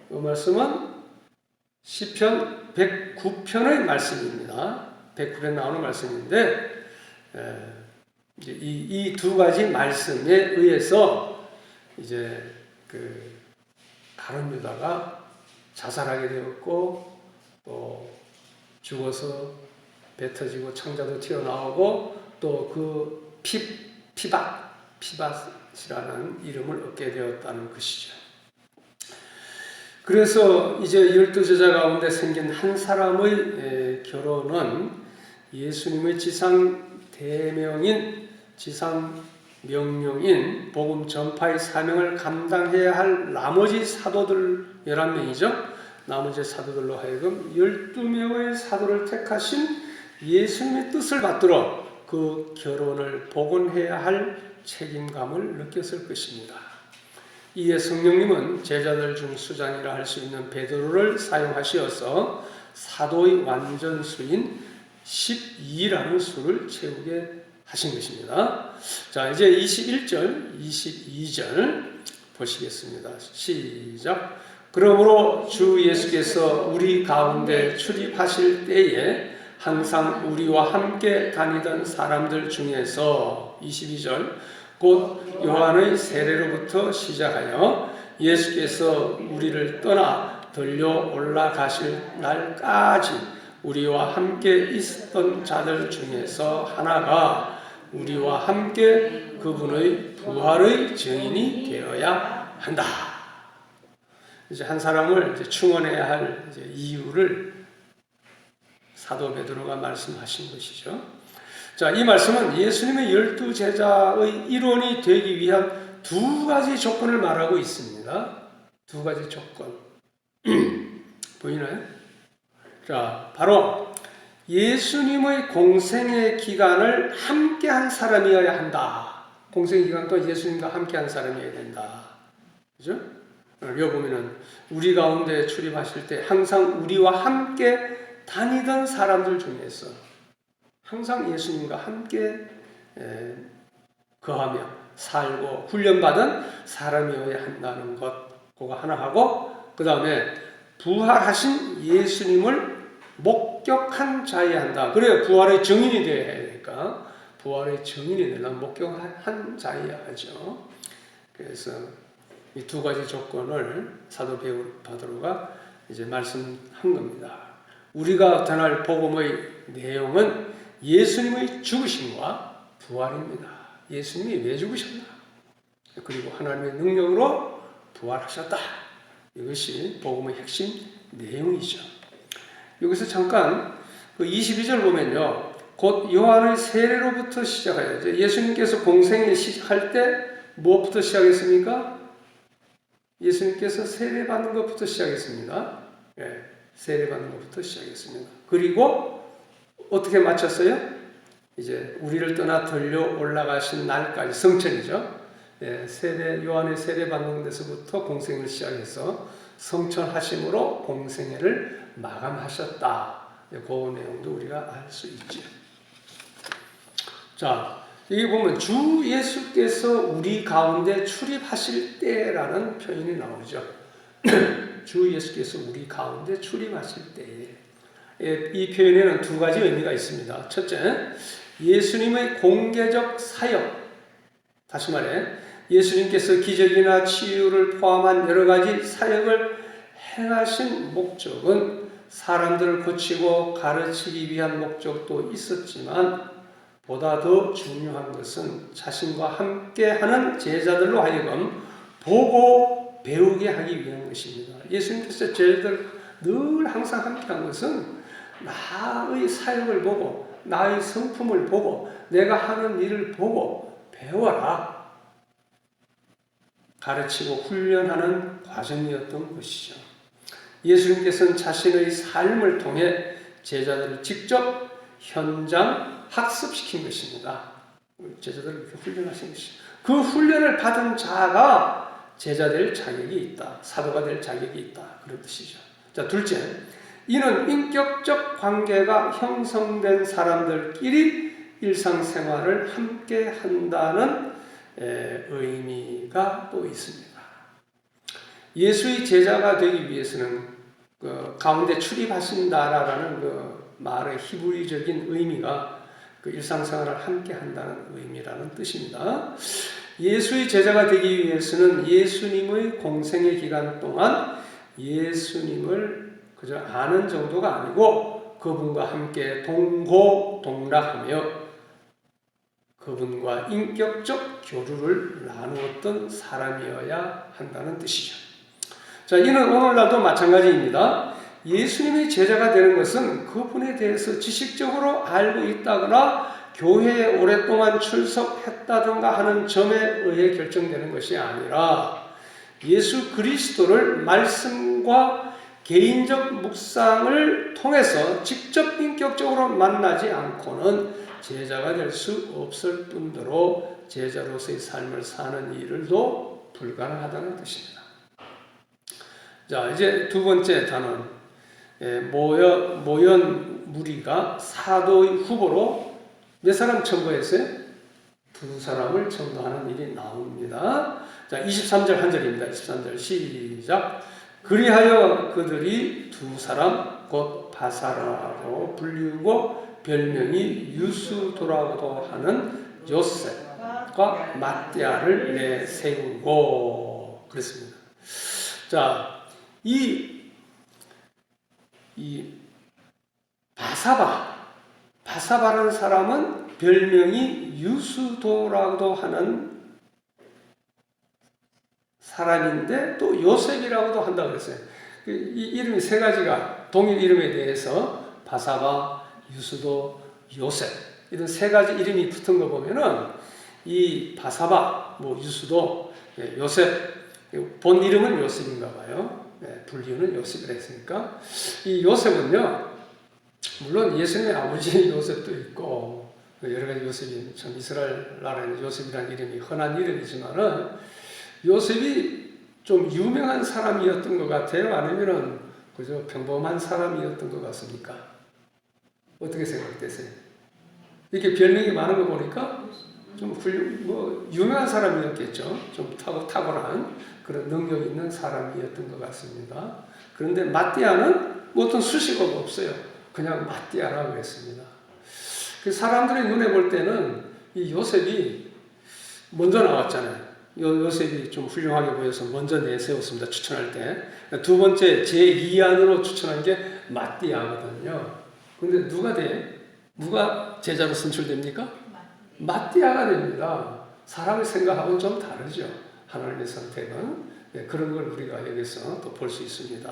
Speaker 1: 이 말씀은 시편 109편의 말씀입니다. 109편 나오는 말씀인데, 이제 이 두 가지 말씀에 의해서 이제 그 가룟 유다가 자살하게 되었고 또 죽어서 배 터지고 창자도 튀어나오고 또 그 피밧이라는 이름을 얻게 되었다는 것이죠. 그래서 이제 12제자 가운데 생긴 한 사람의 결혼은 예수님의 지상 대명인, 지상 명령인 복음 전파의 사명을 감당해야 할 나머지 사도들 11명이죠. 나머지 사도들로 하여금 12명의 사도를 택하신 예수님의 뜻을 받들어 그 결혼을 복원해야 할 책임감을 느꼈을 것입니다. 이에 성령님은 제자들 중 수장이라 할 수 있는 베드로를 사용하시어서 사도의 완전수인 12라는 수를 채우게 하신 것입니다. 자, 이제 21절, 22절 보시겠습니다. 시작. 그러므로 주 예수께서 우리 가운데 출입하실 때에 항상 우리와 함께 다니던 사람들 중에서 22절 곧 요한의 세례로부터 시작하여 예수께서 우리를 떠나 들려 올라가실 날까지 우리와 함께 있었던 자들 중에서 하나가 우리와 함께 그분의 부활의 증인이 되어야 한다. 이제 한 사람을 이제 충원해야 할 이제 이유를 사도 베드로가 말씀하신 것이죠. 자, 이 말씀은 예수님의 12제자의 일원이 되기 위한 두 가지 조건을 말하고 있습니다. 두 가지 조건. 보이나요? 자, 바로 예수님의 공생의 기간을 함께한 사람이어야 한다. 공생의 기간 또 예수님과 함께한 사람이어야 된다. 그죠? 여기 보면은 우리 가운데 출입하실 때 항상 우리와 함께 다니던 사람들 중에서 항상 예수님과 함께 거하며 살고 훈련받은 사람이어야 한다는 것, 그거 하나 하고 그 다음에 부활하신 예수님을 목격한 자여야 한다. 그래야 부활의 증인이 되어야 되니까 부활의 증인이 되려면 목격한 자여야 하죠. 그래서 이 두 가지 조건을 사도 베드로가 이제 말씀한 겁니다. 우리가 전할 복음의 내용은 예수님의 죽으심과 부활입니다. 예수님이 왜 죽으셨나? 그리고 하나님의 능력으로 부활하셨다. 이것이 복음의 핵심 내용이죠. 여기서 잠깐 그 22절 보면요. 곧 요한의 세례로부터 시작하여 예수님께서 공생에 시작할 때 무엇부터 시작했습니까? 예수님께서 세례받는 것부터 시작했습니다. 예, 세례받는 것부터 시작했습니다. 그리고 어떻게 마쳤어요? 이제 우리를 떠나 들려 올라가신 날까지 성천이죠. 예, 요한의 세례받는 데서부터 공생을 시작해서 성천하심으로 공생애를 마감하셨다. 그 내용도 우리가 알 수 있죠. 자, 여기 보면 주 예수께서 우리 가운데 출입하실 때라는 표현이 나오죠. 주 예수께서 우리 가운데 출입하실 때에 이 표현에는 두 가지 의미가 있습니다. 첫째, 예수님의 공개적 사역. 다시 말해 예수님께서 기적이나 치유를 포함한 여러 가지 사역을 행하신 목적은 사람들을 고치고 가르치기 위한 목적도 있었지만 보다 더 중요한 것은 자신과 함께하는 제자들로 하여금 보고 배우게 하기 위한 것입니다. 예수님께서 제자들 늘 항상 함께한 것은 나의 사역을 보고 나의 성품을 보고 내가 하는 일을 보고 배워라. 가르치고 훈련하는 과정이었던 것이죠. 예수님께서는 자신의 삶을 통해 제자들을 직접 현장 학습시킨 것입니다. 제자들을 이렇게 훈련하신 것이죠. 그 훈련을 받은 자가 제자 될 자격이 있다. 사도가 될 자격이 있다. 그런 뜻이죠. 자, 둘째, 이는 인격적 관계가 형성된 사람들끼리 일상생활을 함께 한다는 의미가 또 있습니다. 예수의 제자가 되기 위해서는 그 가운데 출입하신다라는 그 말의 히브리적인 의미가 그 일상생활을 함께 한다는 의미라는 뜻입니다. 예수의 제자가 되기 위해서는 예수님의 공생의 기간 동안 예수님을 그저 아는 정도가 아니고 그분과 함께 동고동락하며 그분과 인격적 교류를 나누었던 사람이어야 한다는 뜻이죠. 자, 이는 오늘날도 마찬가지입니다. 예수님의 제자가 되는 것은 그분에 대해서 지식적으로 알고 있다거나 교회에 오랫동안 출석했다든가 하는 점에 의해 결정되는 것이 아니라 예수 그리스도를 말씀과 개인적 묵상을 통해서 직접 인격적으로 만나지 않고는 제자가 될 수 없을 뿐더러 제자로서의 삶을 사는 일도 불가능하다는 뜻입니다. 자, 이제 두 번째 단원, 모연 무리가 사도의 후보로 몇 사람 첨부했어요? 두 사람을 첨부하는 일이 나옵니다. 자, 23절 한 절입니다. 23절 시작. 그리하여 그들이 두 사람 곧 바사라고 불리우고 별명이 유수도라고도 하는 요셉과 마띠아를 내세우고 그랬습니다. 자, 이 바사바라는 사람은 별명이 유수도라고도 하는 사람인데 또 요셉이라고도 한다고 그랬어요. 이 이름이 세 가지가 동일 이름에 대해서 바사바, 유수도, 요셉 이런 세 가지 이름이 붙은 거 보면은 이 바사바, 유수도, 요셉 본 이름은 요셉인가 봐요. 불리우는 요셉이라 했으니까 이 요셉은요 물론 예수님의 아버지 요셉도 있고 여러 가지 요셉이 참 이스라엘 나라에는 요셉이라는 이름이 흔한 이름이지만은 요셉이 좀 유명한 사람이었던 것 같아요? 아니면은 그저 평범한 사람이었던 것 같습니까? 어떻게 생각되세요? 이렇게 별명이 많은 거 보니까 좀 유명한 사람이었겠죠. 좀 탁월한 그런 능력 있는 사람이었던 것 같습니다. 그런데 마띠아는 어떤 수식어가 없어요. 그냥 마띠아라고 했습니다. 그 사람들의 눈에 볼 때는 이 요셉이 먼저 나왔잖아요. 요셉이 좀 훌륭하게 보여서 먼저 내세웠습니다. 추천할 때. 두 번째 제2안으로 추천한 게 마띠아거든요. 근데 누가 제자로 선출됩니까? 마띠아가 됩니다. 사람의 생각하고는 좀 다르죠. 하나님의 선택은. 그런 걸 우리가 여기서 또 볼 수 있습니다.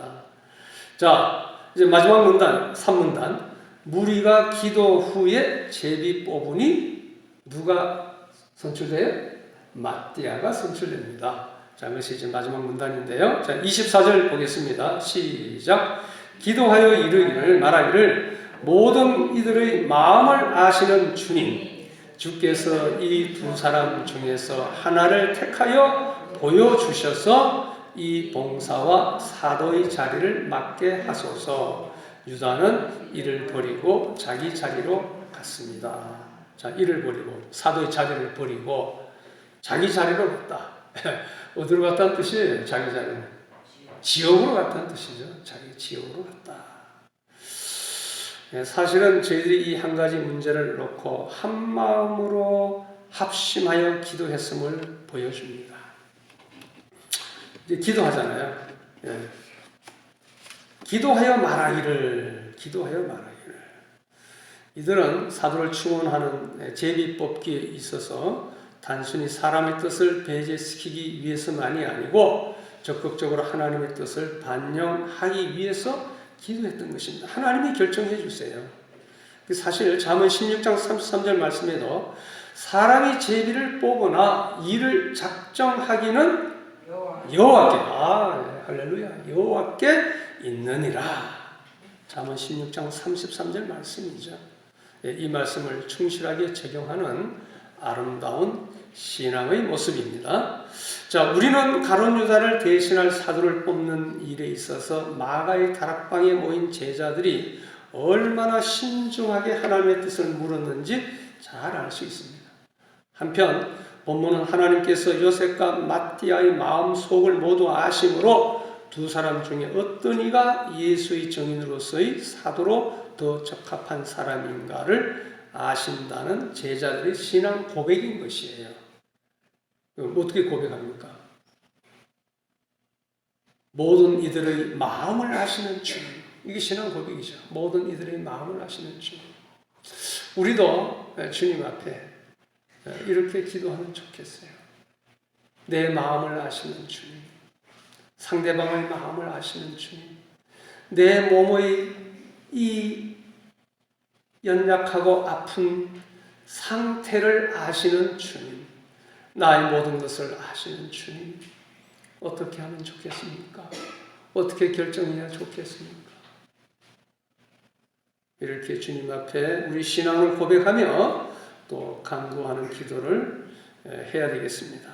Speaker 1: 자, 이제 마지막 문단, 3문단. 무리가 기도 후에 제비 뽑으니 누가 선출돼요? 마띠아가 선출됩니다. 자, 이것이 이제 마지막 문단인데요. 자, 24절 보겠습니다. 시작. 기도하여 이르기를 말하기를 모든 이들의 마음을 아시는 주님, 주께서 이 두 사람 중에서 하나를 택하여 보여주셔서 이 봉사와 사도의 자리를 맡게 하소서. 유다는 이를 버리고 자기 자리로 갔습니다. 자, 이를 버리고 사도의 자리를 버리고 자기 자리로 갔다. 어디로 갔다는 뜻이에요? 자기 자리는 지옥으로 갔다는 뜻이죠. 자기 지옥으로 갔다. 사실은 저희들이 이 한 가지 문제를 놓고 한 마음으로 합심하여 기도했음을 보여줍니다. 이제 기도하잖아요. 기도하여 말하기를. 이들은 사도를 충원하는 제비 뽑기에 있어서 단순히 사람의 뜻을 배제시키기 위해서만이 아니고 적극적으로 하나님의 뜻을 반영하기 위해서 기도했던 것입니다. 하나님이 결정해 주세요. 사실 잠언 16장 33절 말씀에도 사람이 제비를 뽑거나 일을 작정하기는 여호와께 할렐루야 여호와께 있느니라. 잠언 16장 33절 말씀이죠. 이 말씀을 충실하게 적용하는 아름다운 신앙의 모습입니다. 자, 우리는 가룟 유다를 대신할 사도를 뽑는 일에 있어서 마가의 다락방에 모인 제자들이 얼마나 신중하게 하나님의 뜻을 물었는지 잘 알 수 있습니다. 한편 본문은 하나님께서 요셉과 마띠아의 마음속을 모두 아심으로 두 사람 중에 어떤 이가 예수의 증인으로서의 사도로 더 적합한 사람인가를 아신다는 제자들의 신앙 고백인 것이에요. 어떻게 고백합니까? 모든 이들의 마음을 아시는 주님. 이게 신앙 고백이죠. 모든 이들의 마음을 아시는 주님. 우리도 주님 앞에 이렇게 기도하면 좋겠어요. 내 마음을 아시는 주님. 상대방의 마음을 아시는 주님. 내 몸의 이 연약하고 아픈 상태를 아시는 주님. 나의 모든 것을 아시는 주님. 어떻게 하면 좋겠습니까? 어떻게 결정해야 좋겠습니까? 이렇게 주님 앞에 우리 신앙을 고백하며 또 간구하는 기도를 해야 되겠습니다.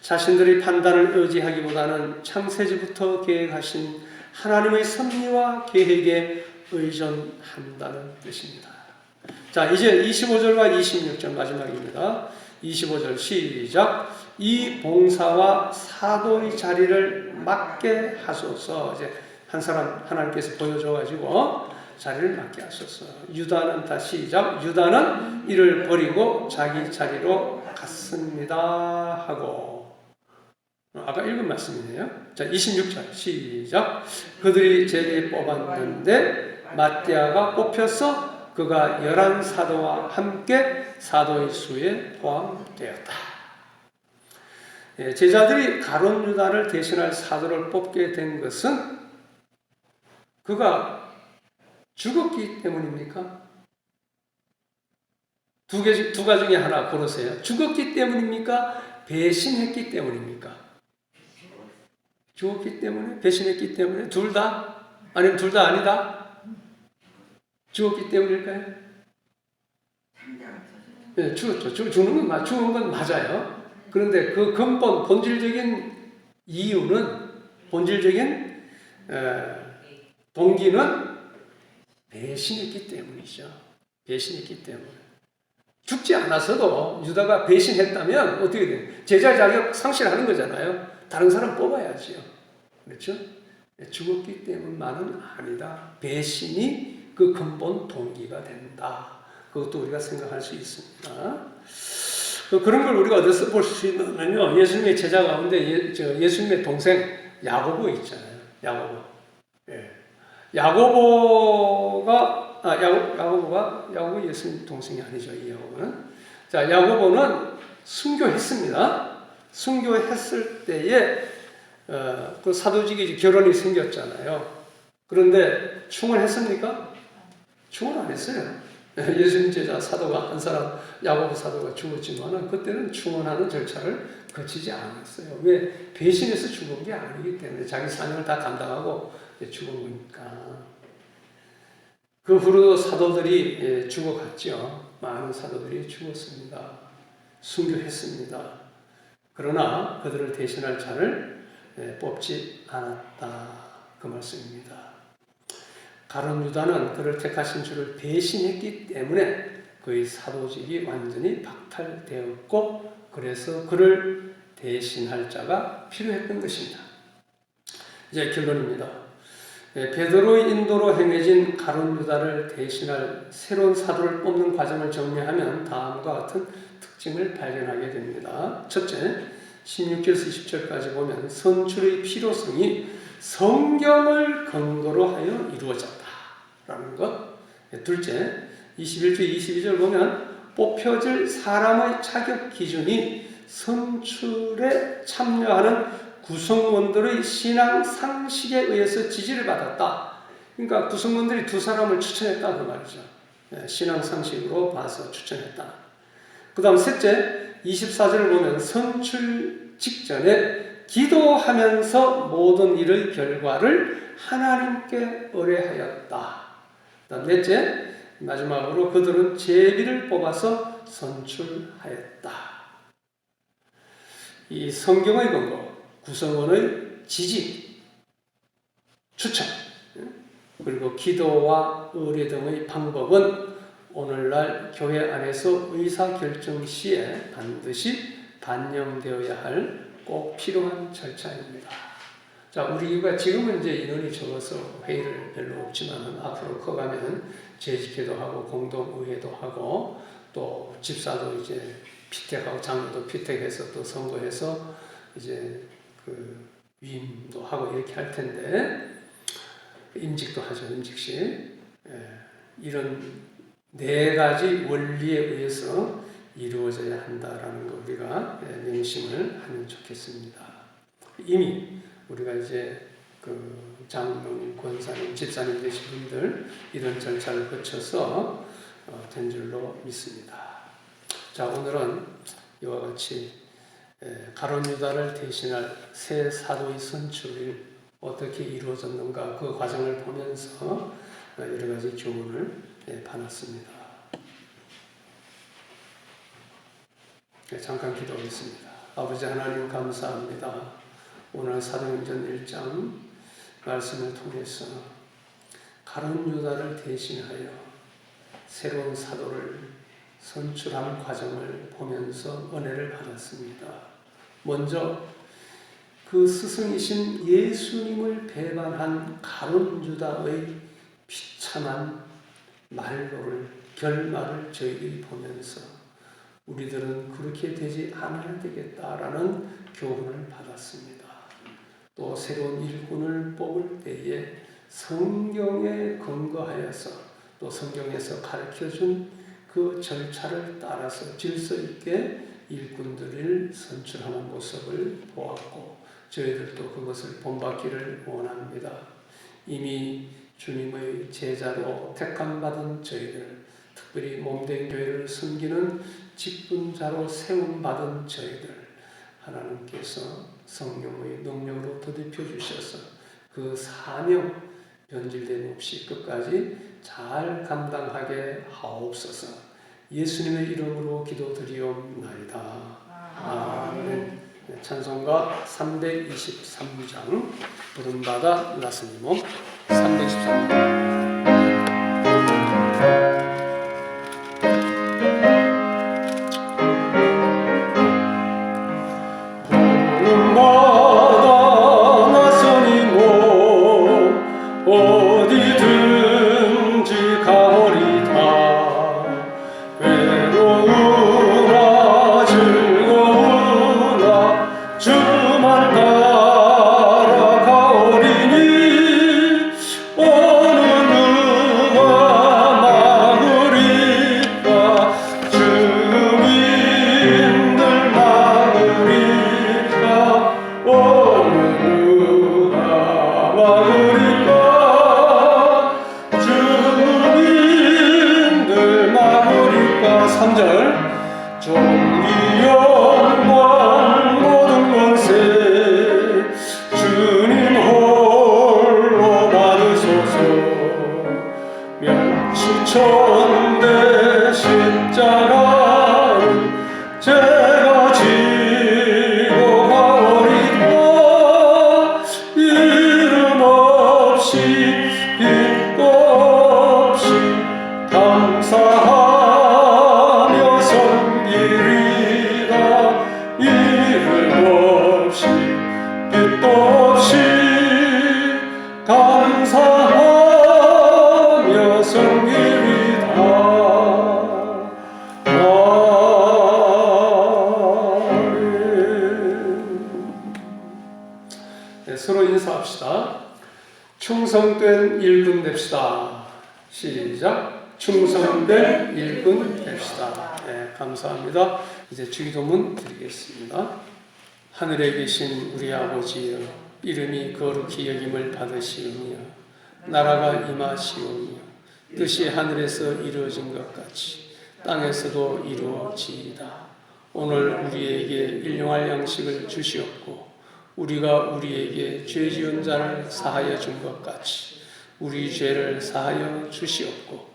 Speaker 1: 자신들의 판단을 의지하기보다는 창세기부터 계획하신 하나님의 섭리와 계획에 의존한다는 뜻입니다. 자, 이제 25절과 26절 마지막입니다. 25절 시작. 이 봉사와 사도의 자리를 맡게 하소서. 이제 한 사람 하나님께서 보여줘가지고 자리를 맡게 하소서. 유다는 다 시작. 유다는 이를 버리고 자기 자리로 갔습니다 하고. 아까 읽은 말씀이네요. 자, 26절 시작. 그들이 제게 뽑았는데 마띠아가 뽑혀서 그가 11사도와 함께 사도의 수에 포함되었다. 제자들이 가룟 유다를 대신할 사도를 뽑게 된 것은 그가 죽었기 때문입니까? 두 가지 중에 하나 고르세요. 죽었기 때문입니까? 배신했기 때문입니까? 죽었기 때문에? 배신했기 때문에? 둘 다? 아니면 둘 다 아니다? 죽었기 때문일까요? 네, 죽었죠. 죽는 건 맞아요. 그런데 그 근본, 본질적인 이유는, 본질적인 동기는 배신했기 때문이죠. 배신했기 때문에. 죽지 않았어도 유다가 배신했다면 어떻게 돼요? 제자 자격 상실하는 거잖아요. 다른 사람 뽑아야지요. 그렇죠? 죽었기 때문만은 아니다. 배신이 그 근본 동기가 된다. 그것도 우리가 생각할 수 있습니다. 그런 걸 우리가 어디서 볼 수 있냐면요. 예수님의 제자 가운데 예수님의 동생 야고보 있잖아요. 야고보. 예. 야고보 예수님 동생이 아니죠. 이 야고보는. 자, 야고보는 순교했습니다. 순교했을 때에 그 사도직이 결혼이 생겼잖아요. 그런데 충원했습니까? 충원 안 했어요. 예수님 제자 사도가 한 사람 야고보 사도가 죽었지만은 그때는 충원하는 절차를 거치지 않았어요. 왜? 배신해서 죽은 게 아니기 때문에 자기 사명을 다 감당하고 죽은 거니까. 그 후로도 사도들이 죽어갔죠. 많은 사도들이 죽었습니다. 순교했습니다. 그러나 그들을 대신할 자를 뽑지 않았다. 그 말씀입니다. 가룟 유다는 그를 택하신 주를 배신했기 때문에 그의 사도직이 완전히 박탈되었고 그래서 그를 대신할 자가 필요했던 것입니다. 이제 결론입니다. 베드로의 인도로 행해진 가룟 유다를 대신할 새로운 사도를 뽑는 과정을 정리하면 다음과 같은 특징을 발견하게 됩니다. 첫째, 16절에서 20절까지 보면 선출의 필요성이 성경을 근거로 하여 이루어졌다라는 것. 둘째, 21절, 22절 보면 뽑혀질 사람의 자격 기준이 선출에 참여하는 구성원들의 신앙 상식에 의해서 지지를 받았다. 그러니까 구성원들이 두 사람을 추천했다 그 말이죠. 신앙 상식으로 봐서 추천했다. 그 다음 셋째, 24절을 보면 선출 직전에 기도하면서 모든 일의 결과를 하나님께 의뢰하였다. 그 다음 넷째, 마지막으로 그들은 제비를 뽑아서 선출하였다. 이 성경의 근거, 구성원의 지지, 추천, 그리고 기도와 의뢰 등의 방법은 오늘날 교회 안에서 의사결정 시에 반드시 반영되어야 할 꼭 필요한 절차입니다. 자, 우리가 지금은 이제 인원이 적어서 회의를 별로 없지만 앞으로 커가면 재직회도 하고 공동의회도 하고 또 집사도 이제 피택하고 장로도 피택해서 또 선거해서 이제 그 위임도 하고 이렇게 할 텐데 임직도 하죠. 임직식. 이런 네 가지 원리에 의해서 이루어져야 한다라는 거 우리가 명심을 하면 좋겠습니다. 이미 우리가 이제 그 장로님, 권사님, 집사님 되신 분들 이런 절차를 거쳐서 된 줄로 믿습니다. 자, 오늘은 이와 같이 가룟 유다를 대신할 새 사도의 선출이 어떻게 이루어졌는가 그 과정을 보면서 여러 가지 교훈을 받았습니다. 잠깐 기도하겠습니다. 아버지 하나님 감사합니다. 오늘 사도행전 1장 말씀을 통해서 가룟 유다를 대신하여 새로운 사도를 선출하는 과정을 보면서 은혜를 받았습니다. 먼저 그 스승이신 예수님을 배반한 가룟 유다의 비참한 말로를 결말을 저희들이 보면서 우리들은 그렇게 되지 않아야 되겠다라는 교훈을 받았습니다. 또 새로운 일꾼을 뽑을 때에 성경에 근거하여서 또 성경에서 가르쳐준 그 절차를 따라서 질서 있게 일꾼들을 선출하는 모습을 보았고 저희들도 그것을 본받기를 원합니다. 이미 주님의 제자로 택함받은 저희들, 특별히 몸된 교회를 섬기는 직분자로 세움받은 저희들, 하나님께서 성령의 능력으로 더듬혀 주셔서 그 사명 변질됨 없이 끝까지 잘 감당하게 하옵소서. 예수님의 이름으로 기도드리옵나이다. 아멘. 찬송가 323장 부름받아 나스니모 323장 천대 십자가를 제가 지고 가오리다. 이름 없이 빛도 없이 감사하며 섬기리다. 이름 없이 빛도 없이 감사하며 섬기리다. 서로 인사합시다. 충성된 일꾼 됩시다. 시작. 충성된 일꾼 됩시다. 네, 감사합니다. 이제 주기도문 드리겠습니다. 하늘에 계신 우리 아버지여, 이름이 거룩히 여김을 받으시오며 나라가 임하시오며 뜻이 하늘에서 이루어진 것 같이 땅에서도 이루어지이다. 오늘 우리에게 일용할 양식을 주시옵고 우리가 우리에게 죄 지은 자를 사하여 준 것 같이 우리 죄를 사하여 주시옵고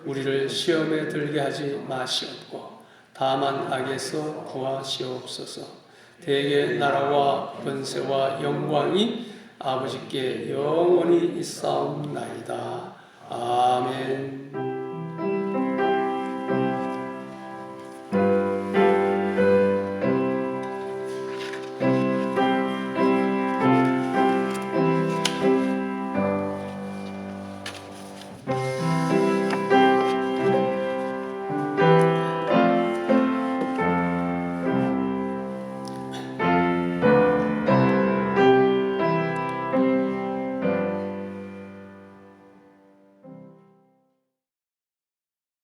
Speaker 1: 우리를 시험에 들게 하지 마시옵고 다만 악에서 구하시옵소서. 대개 나라와 권세와 영광이 아버지께 영원히 있사옵나이다. 아멘.